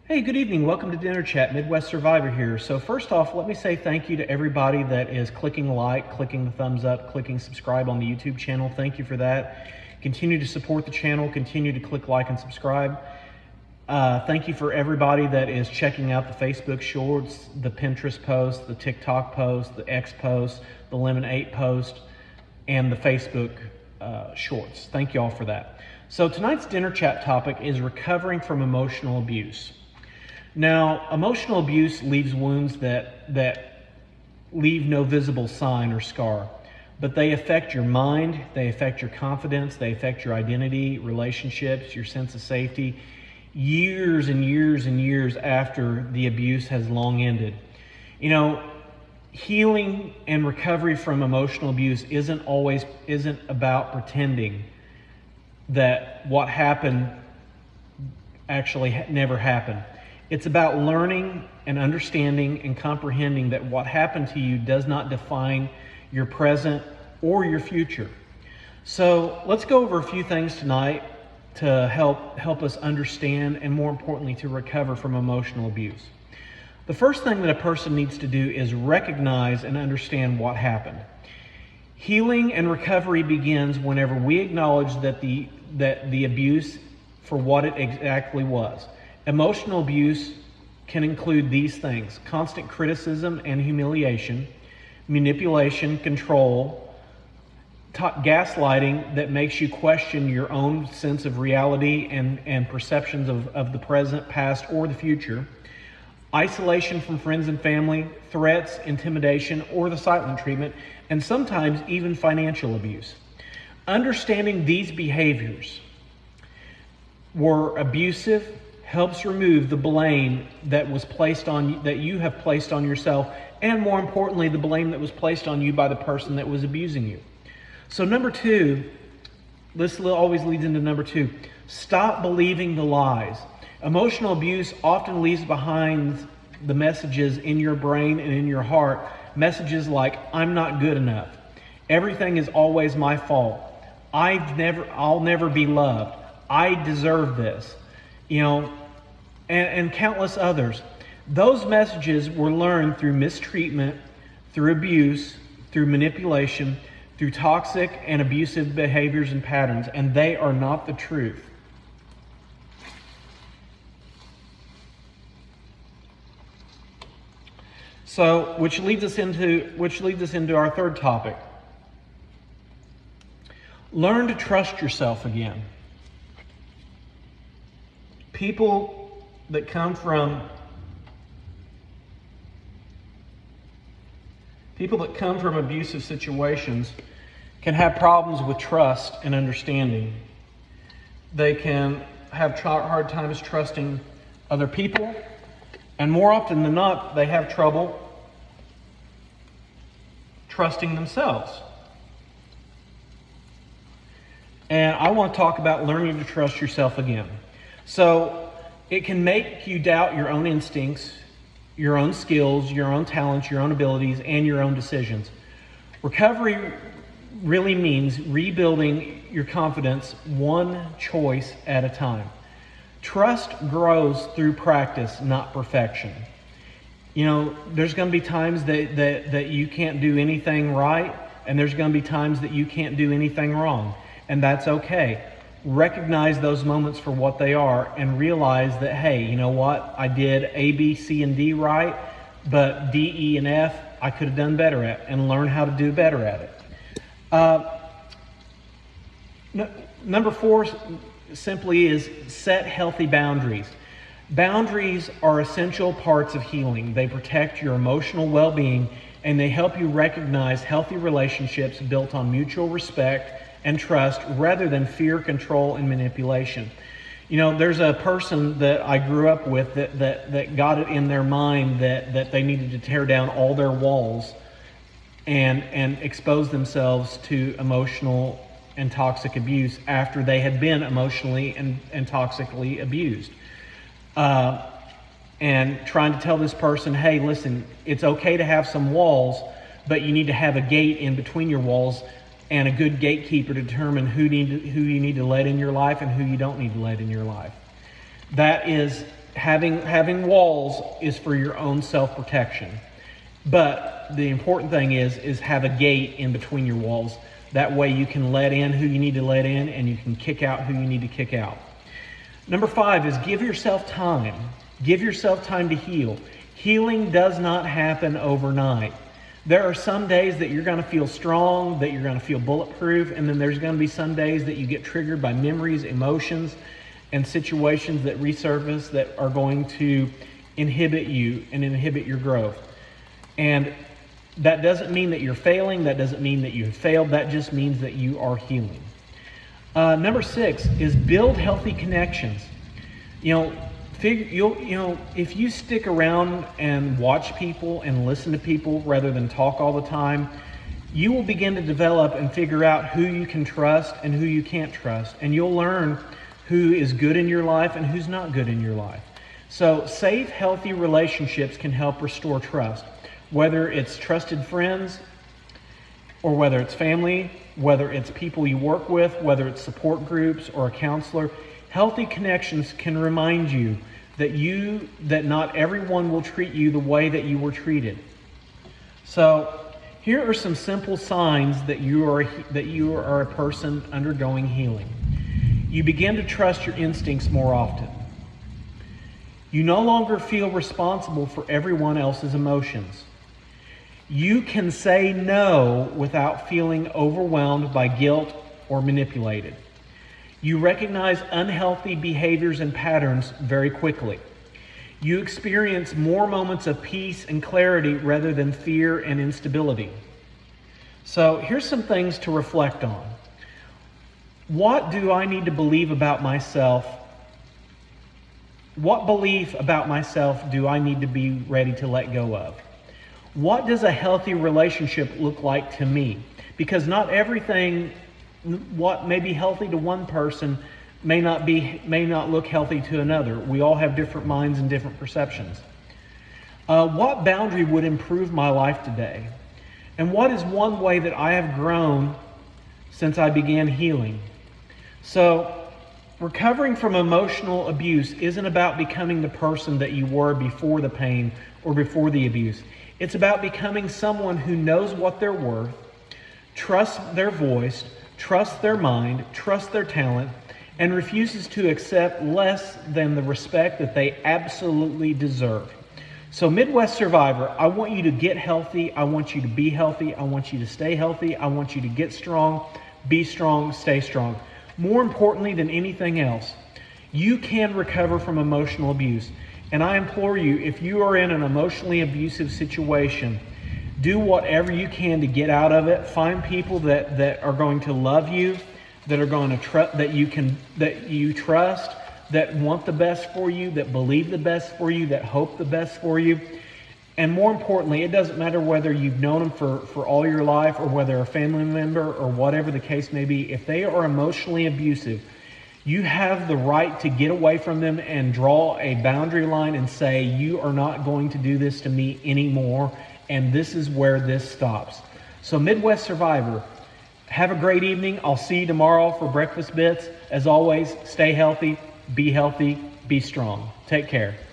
Hey, good evening. Welcome to Dinner Chat. Midwest Survivor here. So first off, let me say thank you to everybody that is clicking like, clicking the thumbs up, clicking subscribe on the YouTube channel. Thank you for that. Continue to support the channel. Continue to click like and subscribe. Thank you for everybody that is checking out the Facebook Shorts, the Pinterest post, the TikTok post, the X post, the Lemon 8 post, and the Facebook Shorts. Thank you all for that. So tonight's Dinner Chat topic is recovering from emotional abuse. Now, emotional abuse leaves wounds that leave no visible sign or scar, but they affect your mind, they affect your confidence, they affect your identity, relationships, your sense of safety, years and years and years after the abuse has long ended. You know, healing and recovery from emotional abuse isn't about pretending that what happened actually never happened. It's about learning and understanding and comprehending that what happened to you does not define your present or your future. So let's go over a few things tonight to help us understand and, more importantly, to recover from emotional abuse. The first thing that a person needs to do is recognize and understand what happened. Healing and recovery begins whenever we acknowledge that the abuse for what it exactly was. Emotional abuse can include these things: constant criticism and humiliation, manipulation, control, gaslighting that makes you question your own sense of reality and perceptions of the present, past, or the future, isolation from friends and family, threats, intimidation, or the silent treatment, and sometimes even financial abuse. Understanding these behaviors were abusive helps remove the blame that you have placed on yourself, and more importantly, the blame that was placed on you by the person that was abusing you. So number two, this always leads into number two: stop believing the lies. Emotional abuse often leaves behind the messages in your brain and in your heart, messages like, I'm not good enough, everything is always my fault, I'll never be loved, I deserve this, and countless others. Those messages were learned through mistreatment, through abuse, through manipulation, through toxic and abusive behaviors and patterns, and they are not the truth. So, which leads us into our third topic. Learn to trust yourself again. People that come from abusive situations can have problems with trust and understanding. They can have hard times trusting other people, and more often than not, they have trouble trusting themselves. And I want to talk about learning to trust yourself again. So it can make you doubt your own instincts, your own skills, your own talents, your own abilities, and your own decisions. Recovery really means rebuilding your confidence one choice at a time. Trust grows through practice, not perfection. There's going to be times that you can't do anything right, and there's going to be times that you can't do anything wrong, and that's okay. Recognize those moments for what they are and realize that, hey, you know what? I did A, B, C, and D right, but D, E, and F, I could have done better at, and learn how to do better at it. Number four simply is set healthy boundaries. Boundaries are essential parts of healing. They protect your emotional well-being, and they help you recognize healthy relationships built on mutual respect and trust rather than fear, control, and manipulation. There's a person that I grew up with that got it in their mind that they needed to tear down all their walls and expose themselves to emotional and toxic abuse after they had been emotionally and toxically abused. And trying to tell this person, hey, listen, it's okay to have some walls, but you need to have a gate in between your walls and a good gatekeeper to determine who you need to let in your life and who you don't need to let in your life. That is Having walls is for your own self-protection. But the important thing is have a gate in between your walls. That way you can let in who you need to let in, and you can kick out who you need to kick out. Number 5 is give yourself time. Give yourself time to heal. Healing does not happen overnight. There are some days that you're going to feel strong, that you're going to feel bulletproof, and then there's going to be some days that you get triggered by memories, emotions, and situations that resurface that are going to inhibit you and inhibit your growth. And that doesn't mean that you're failing. That doesn't mean that you have failed. That just means that you are healing. Number 6 is build healthy connections. If you stick around and watch people and listen to people rather than talk all the time, you will begin to develop and figure out who you can trust and who you can't trust. And you'll learn who is good in your life and who's not good in your life. So safe, healthy relationships can help restore trust. Whether it's trusted friends, or whether it's family, whether it's people you work with, whether it's support groups or a counselor, healthy connections can remind you that not everyone will treat you the way that you were treated. So here are some simple signs that you are a person undergoing healing. You begin to trust your instincts more often. You no longer feel responsible for everyone else's emotions. You can say no without feeling overwhelmed by guilt or manipulated. You recognize unhealthy behaviors and patterns very quickly. You experience more moments of peace and clarity rather than fear and instability. So here's some things to reflect on. What do I need to believe about myself? What belief about myself do I need to be ready to let go of? What does a healthy relationship look like to me? Because not everything, what may be healthy to one person may not look healthy to another. We all have different minds and different perceptions. What boundary would improve my life today? And what is one way that I have grown since I began healing? So, recovering from emotional abuse isn't about becoming the person that you were before the pain or before the abuse. It's about becoming someone who knows what they're worth, trusts their voice, trusts their mind, trusts their talent, and refuses to accept less than the respect that they absolutely deserve. So Midwest Survivor, I want you to get healthy. I want you to be healthy. I want you to stay healthy. I want you to get strong, be strong, stay strong. More importantly than anything else, you can recover from emotional abuse. And I implore you, if you are in an emotionally abusive situation, do whatever you can to get out of it. Find people that are going to love you, that are going to trust, that you trust, that want the best for you, that believe the best for you, that hope the best for you. And more importantly, it doesn't matter whether you've known them for all your life or whether a family member or whatever the case may be. If they are emotionally abusive, you have the right to get away from them and draw a boundary line and say, you are not going to do this to me anymore, and this is where this stops. So Midwest Survivor, have a great evening. I'll see you tomorrow for Breakfast Bits. As always, stay healthy, be strong. Take care.